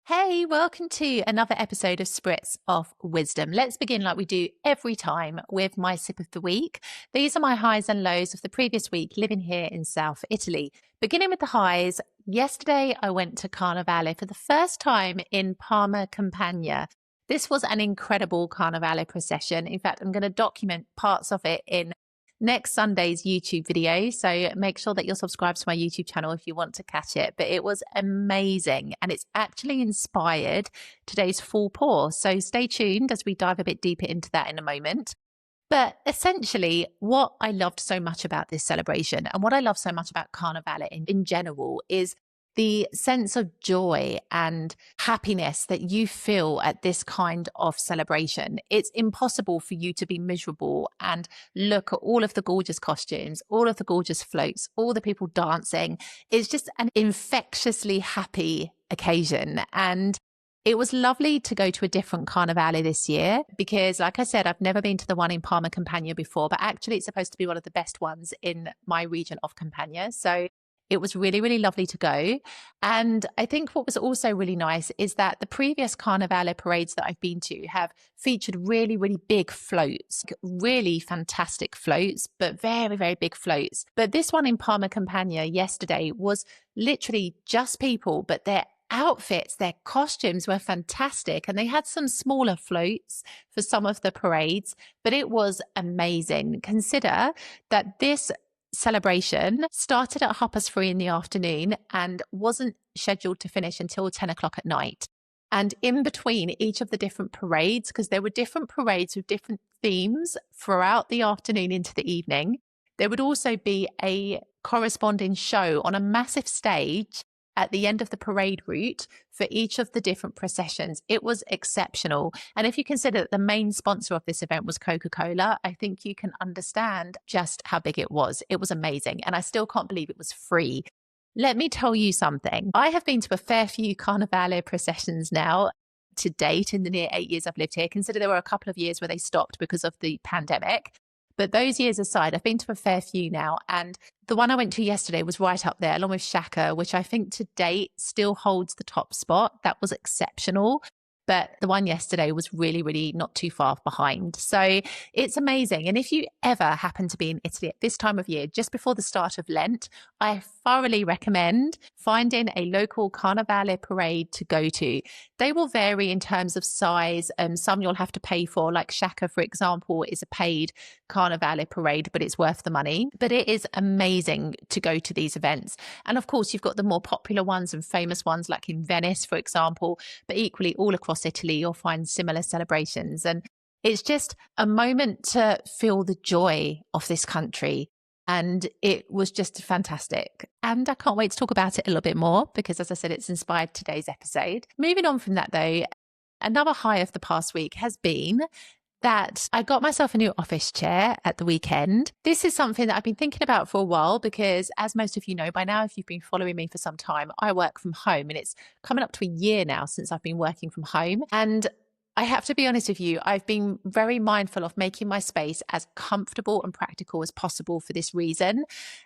Hey, welcome to another episode of Spritz of Wisdom. Let's begin like we do every time with my sip of the week. These are my highs and lows of the previous week living here in South Italy. Beginning with the highs, yesterday I went to Carnevale for the first time in Parma Campagna. This was an incredible Carnevale procession. In fact, I'm going to document parts of it in next Sunday's YouTube video. So make sure that you're subscribed to my YouTube channel if you want to catch it. But it was amazing. And it's actually inspired today's full pour. So stay tuned as we dive a bit deeper into that in a moment. But essentially, what I loved so much about this celebration and what I love so much about Carnevale in general is the sense of joy and happiness that you feel at this kind of celebration. It's impossible for you to be miserable and look at all of the gorgeous costumes, all of the gorgeous floats, all the people dancing. It's just an infectiously happy occasion. And it was lovely to go to a different Carnevale this year because, like I said, I've never been to the one in Parma Campagna before, but actually it's supposed to be one of the best ones in my region of Campagna. So it was really, really lovely to go. And I think what was also really nice is that the previous Carnevale parades that I've been to have featured really, really big floats, really fantastic floats, but very, very big floats. But this one in Parma Campagna yesterday was literally just people, but their outfits, their costumes were fantastic. And they had some smaller floats for some of the parades, but it was amazing. Consider that this celebration started at 3:30 in the afternoon and wasn't scheduled to finish until 10 o'clock at night. And in between each of the different parades, because there were different parades with different themes throughout the afternoon into the evening, there would also be a corresponding show on a massive stage at the end of the parade route for each of the different processions. It was exceptional. And if you consider that the main sponsor of this event was Coca-Cola, I think you can understand just how big it was. It was amazing. And I still can't believe it was free. Let me tell you something. I have been to a fair few Carnevale processions now to date in the near 8 years I've lived here. Consider there were a couple of years where they stopped because of the pandemic. But those years aside, I've been to a fair few now. And the one I went to yesterday was right up there, along with Shaka, which I think to date still holds the top spot. That was exceptional. But the one yesterday was really, really not too far behind. So it's amazing. And if you ever happen to be in Italy at this time of year, just before the start of Lent, I thoroughly recommend finding a local Carnevale parade to go to. They will vary in terms of size. Some you'll have to pay for, like Shaka, for example, is a paid Carnevale parade, but it's worth the money. But it is amazing to go to these events. And of course, you've got the more popular ones and famous ones, like in Venice, for example, but equally all across Italy, you'll find similar celebrations. And it's just a moment to feel the joy of this country. And it was just fantastic. And I can't wait to talk about it a little bit more because, as I said, it's inspired today's episode. Moving on from that, though, another high of the past week has been that I got myself a new office chair at the weekend. This is something that I've been thinking about for a while because, as most of you know by now, if you've been following me for some time, I work from home and it's coming up to a year now since I've been working from home. And I have to be honest with you, I've been very mindful of making my space as comfortable and practical as possible for this reason.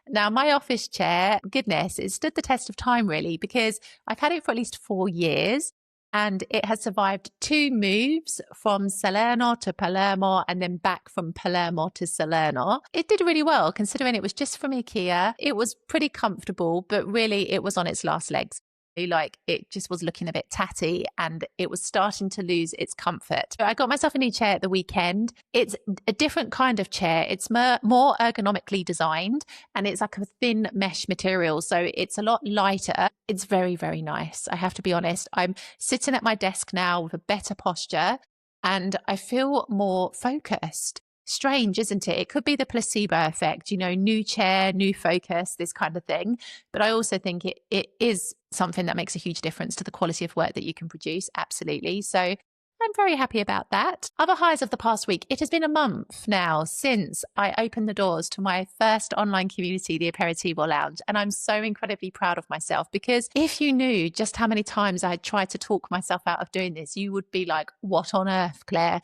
Now, my office chair, goodness, it stood the test of time really because I've had it for at least 4 years. And it has survived 2 moves from Salerno to Palermo and then back from Palermo to Salerno. It did really well considering it was just from IKEA. It was pretty comfortable, but really it was on its last legs. Like it just was looking a bit tatty and it was starting to lose its comfort. So I got myself a new chair at the weekend. It's a different kind of chair. It's more ergonomically designed and it's like a thin mesh material. So it's a lot lighter. It's very, very nice. I have to be honest. I'm sitting at my desk now with a better posture and I feel more focused. Strange, isn't it? It could be the placebo effect, you know, new chair, new focus, this kind of thing. But I also think it is something that makes a huge difference to the quality of work that you can produce. Absolutely. So I'm very happy about that. Other highs of the past week. It has been a month now since I opened the doors to my first online community, the Aperitivo Lounge. And I'm so incredibly proud of myself because if you knew just how many times I had tried to talk myself out of doing this, you would be like, what on earth, Claire?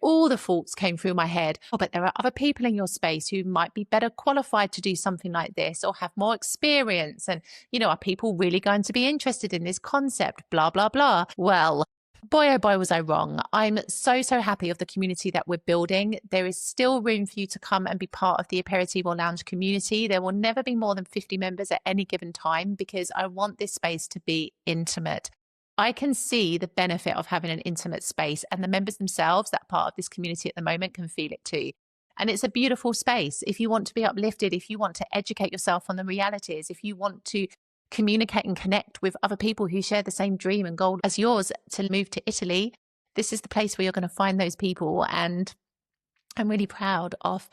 All the thoughts came through my head. Oh, but there are other people in your space who might be better qualified to do something like this or have more experience. And, are people really going to be interested in this concept? Blah, blah, blah. Well, boy, oh boy, was I wrong. I'm so, so happy of the community that we're building. There is still room for you to come and be part of the Aperitivo Lounge community. There will never be more than 50 members at any given time because I want this space to be intimate. I can see the benefit of having an intimate space, and the members themselves, that part of this community at the moment, can feel it too. And it's a beautiful space. If you want to be uplifted, if you want to educate yourself on the realities, if you want to communicate and connect with other people who share the same dream and goal as yours to move to Italy, this is the place where you're going to find those people. And I'm really proud of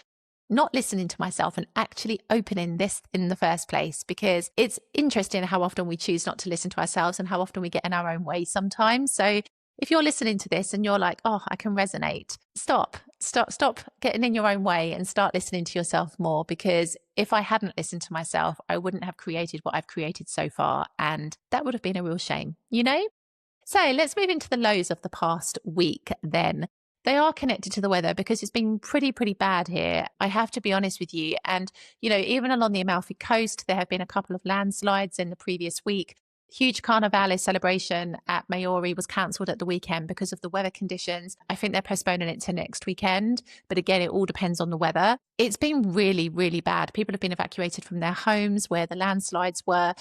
not listening to myself and actually opening this in the first place, because it's interesting how often we choose not to listen to ourselves and how often we get in our own way sometimes. So if you're listening to this and you're like, oh, I can resonate, stop getting in your own way and start listening to yourself more. Because if I hadn't listened to myself, I wouldn't have created what I've created so far. And that would have been a real shame, So let's move into the lows of the past week then. They are connected to the weather because it's been pretty bad here. I have to be honest with you. And, even along the Amalfi Coast, there have been a couple of landslides in the previous week. Huge Carnevale celebration at Maiori was cancelled at the weekend because of the weather conditions. I think they're postponing it to next weekend. But again, it all depends on the weather. It's been really bad. People have been evacuated from their homes where the landslides were.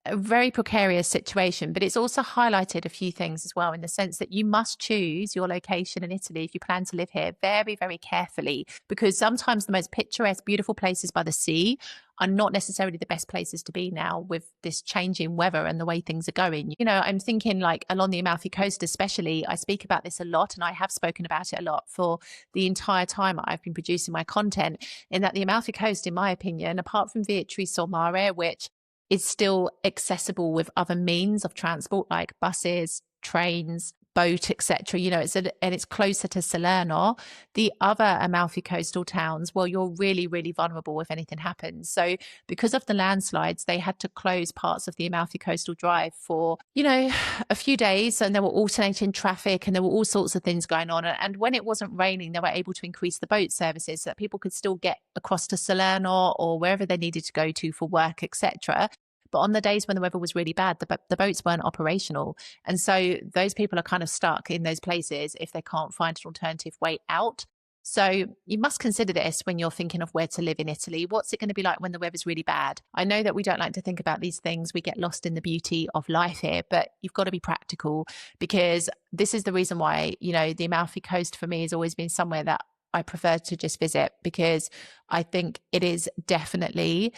A very precarious situation, but it's also highlighted a few things as well, in the sense that you must choose your location in Italy if you plan to live here very carefully, because sometimes the most picturesque, beautiful places by the sea are not necessarily the best places to be now with this changing weather and the way things are going. I'm thinking like along the Amalfi Coast especially, I speak about this a lot, and I have spoken about it a lot for the entire time I've been producing my content, in that the Amalfi Coast, in my opinion, apart from Vietri sul Mare, which is still accessible with other means of transport like buses, trains, boat, etc. And it's closer to Salerno. The other Amalfi coastal towns, well, you're really vulnerable if anything happens. So because of the landslides, they had to close parts of the Amalfi Coastal Drive for, a few days, and there were alternating traffic and there were all sorts of things going on. And when it wasn't raining, they were able to increase the boat services so that people could still get across to Salerno or wherever they needed to go to for work, etc. But on the days when the weather was really bad, the boats weren't operational. And so those people are kind of stuck in those places if they can't find an alternative way out. So you must consider this when you're thinking of where to live in Italy. What's it going to be like when the weather's really bad? I know that we don't like to think about these things. We get lost in the beauty of life here, but you've got to be practical, because this is the reason why, the Amalfi Coast for me has always been somewhere that I prefer to just visit, because I think it is definitely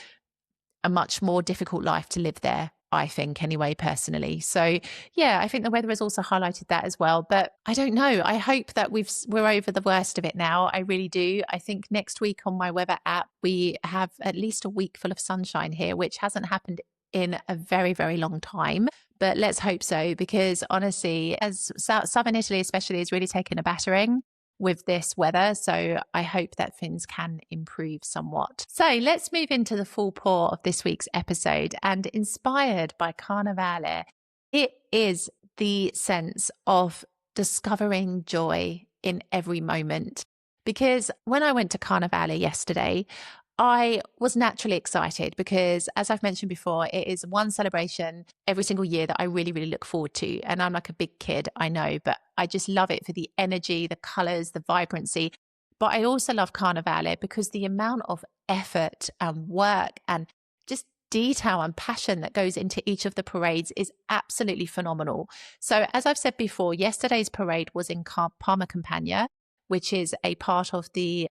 a much more difficult life to live there, I think, anyway, personally. So yeah, I think the weather has also highlighted that as well. But I don't know. I hope that we're over the worst of it now. I really do. I think next week on my weather app, we have at least a week full of sunshine here, which hasn't happened in a very long time. But let's hope so, because honestly, as southern Italy especially is really taking a battering with this weather. So I hope that things can improve somewhat. So let's move into the full pour of this week's episode. And inspired by Carnevale, it is the sense of discovering joy in every moment. Because when I went to Carnevale yesterday, I was naturally excited because, as I've mentioned before, it is one celebration every single year that I really look forward to. And I'm like a big kid, I know, but I just love it for the energy, the colors, the vibrancy. But I also love Carnevale because the amount of effort and work and just detail and passion that goes into each of the parades is absolutely phenomenal. So as I've said before, yesterday's parade was in Parma Campagna, which is a part of the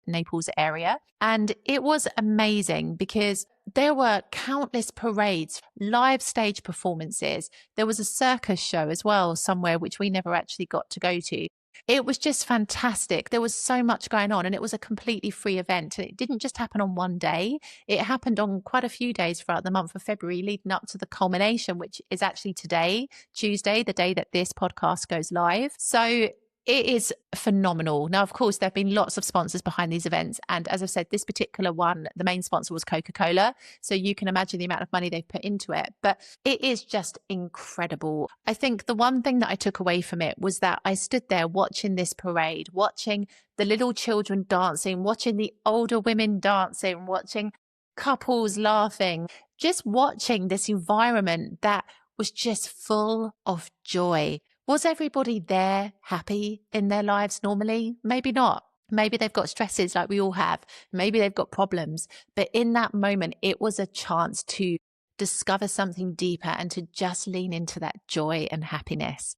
Naples area. And it was amazing because there were countless parades, live stage performances. There was a circus show as well somewhere, which we never actually got to go to. It was just fantastic. There was so much going on, and it was a completely free event. And it didn't just happen on one day. It happened on quite a few days throughout the month of February, leading up to the culmination, which is actually today, Tuesday, the day that this podcast goes live. So It is phenomenal. Now, of course, there have been lots of sponsors behind these events. And as I've said, this particular one, the main sponsor was Coca-Cola. So you can imagine the amount of money they've put into it. But it is just incredible. I think the one thing that I took away from it was that I stood there watching this parade, watching the little children dancing, watching the older women dancing, watching couples laughing, just watching this environment that was just full of joy. Was everybody there happy in their lives normally? Maybe not. Maybe they've got stresses like we all have. Maybe they've got problems. But in that moment, it was a chance to discover something deeper and to just lean into that joy and happiness.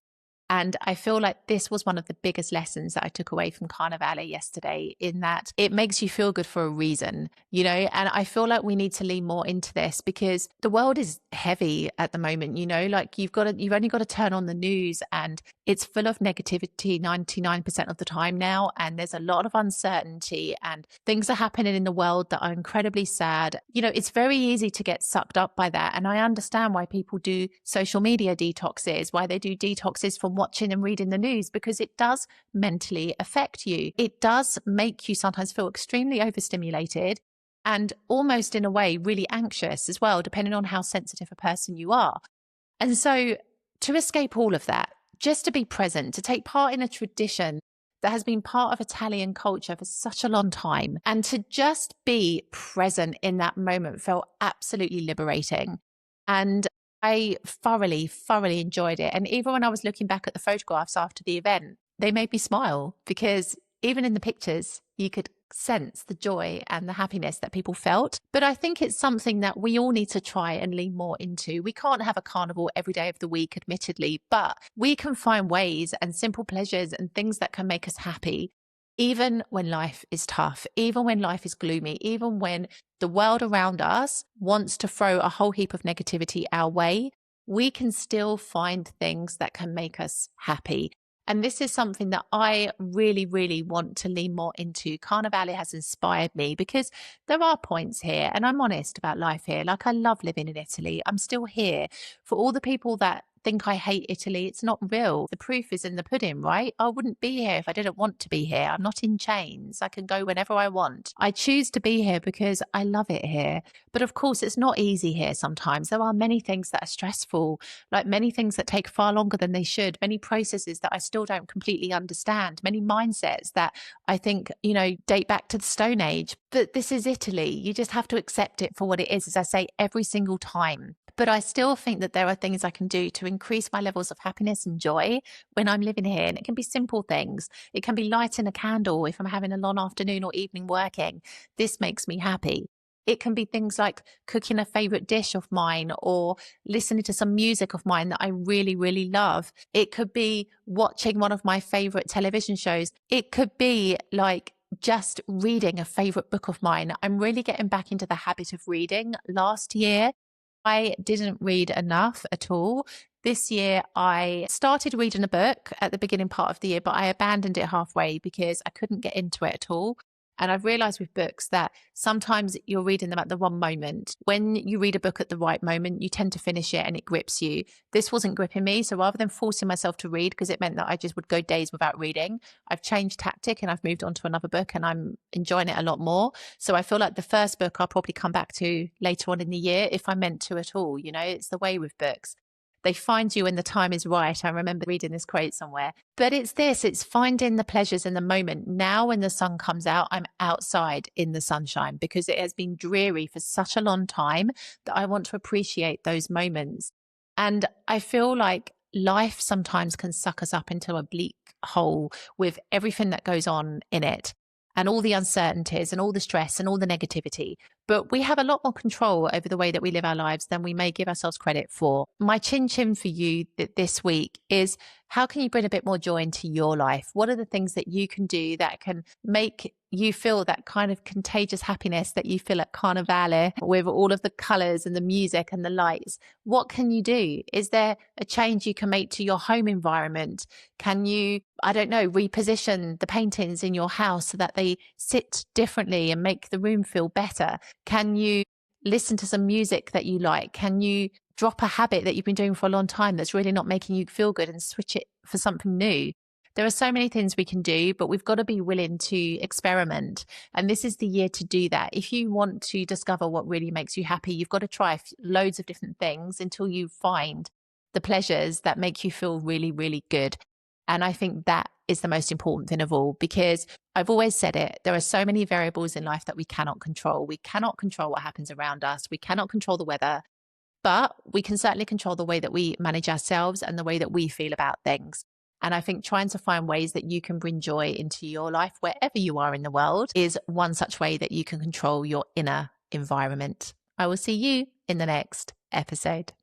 And I feel like this was one of the biggest lessons that I took away from Carnevale yesterday, in that it makes you feel good for a reason, and I feel like we need to lean more into this because the world is heavy at the moment, like you've only got to turn on the news and it's full of negativity 99% of the time now. And there's a lot of uncertainty and things are happening in the world that are incredibly sad. It's very easy to get sucked up by that. And I understand why people do social media detoxes, why they do detoxes from watching and reading the news, because it does mentally affect you. It does make you sometimes feel extremely overstimulated and almost in a way really anxious as well, depending on how sensitive a person you are. And so to escape all of that, just to be present, to take part in a tradition that has been part of Italian culture for such a long time, and to just be present in that moment felt absolutely liberating. And I thoroughly, thoroughly enjoyed it. And even when I was looking back at the photographs after the event, they made me smile because even in the pictures, you could sense the joy and the happiness that people felt. But I think it's something that we all need to try and lean more into. We can't have a carnival every day of the week, admittedly, but we can find ways and simple pleasures and things that can make us happy, even when life is tough, even when life is gloomy, even when the world around us wants to throw a whole heap of negativity our way. We can still find things that can make us happy. And this is something that I really, really want to lean more into. Carnevale has inspired me because there are points here, and I'm honest about life here. Like, I love living in Italy. I'm still here. For all the people that think I hate Italy, it's not real. The proof is in the pudding, right? I wouldn't be here if I didn't want to be here. I'm not in chains. I can go whenever I want. I choose to be here because I love it here. But of course, it's not easy here sometimes. There are many things that are stressful, like many things that take far longer than they should, many processes that I still don't completely understand, many mindsets that I think, date back to the Stone Age. But this is Italy. You just have to accept it for what it is, as I say every single time. But I still think that there are things I can do to increase my levels of happiness and joy when I'm living here. And it can be simple things. It can be lighting a candle if I'm having a long afternoon or evening working. This makes me happy. It can be things like cooking a favorite dish of mine or listening to some music of mine that I really, really love. It could be watching one of my favorite television shows. It could be like just reading a favorite book of mine. I'm really getting back into the habit of reading. Last year, I didn't read enough at all. This year, I started reading a book at the beginning part of the year, but I abandoned it halfway because I couldn't get into it at all. And I've realized with books that sometimes you're reading them at the wrong moment. When you read a book at the right moment, you tend to finish it and it grips you. This wasn't gripping me. So rather than forcing myself to read, because it meant that I just would go days without reading, I've changed tactic and I've moved on to another book and I'm enjoying it a lot more. So I feel like the first book I'll probably come back to later on in the year if I meant to at all. It's the way with books. They find you when the time is right. I remember reading this quote somewhere. But it's finding the pleasures in the moment. Now when the sun comes out, I'm outside in the sunshine because it has been dreary for such a long time that I want to appreciate those moments. And I feel like life sometimes can suck us up into a bleak hole with everything that goes on in it, and all the uncertainties and all the stress and all the negativity. But we have a lot more control over the way that we live our lives than we may give ourselves credit for. My chin for you this week is, how can you bring a bit more joy into your life? What are the things that you can do that can make you feel that kind of contagious happiness that you feel at Carnevale with all of the colors and the music and the lights? What can you do? Is there a change you can make to your home environment? Can you, reposition the paintings in your house so that they sit differently and make the room feel better? Can you listen to some music that you like? Can you drop a habit that you've been doing for a long time that's really not making you feel good and switch it for something new? There are so many things we can do, but we've got to be willing to experiment. And this is the year to do that. If you want to discover what really makes you happy, you've got to try loads of different things until you find the pleasures that make you feel really, really good. And I think that is the most important thing of all, because I've always said it, there are so many variables in life that we cannot control. We cannot control what happens around us. We cannot control the weather, but we can certainly control the way that we manage ourselves and the way that we feel about things. And I think trying to find ways that you can bring joy into your life, wherever you are in the world, is one such way that you can control your inner environment. I will see you in the next episode.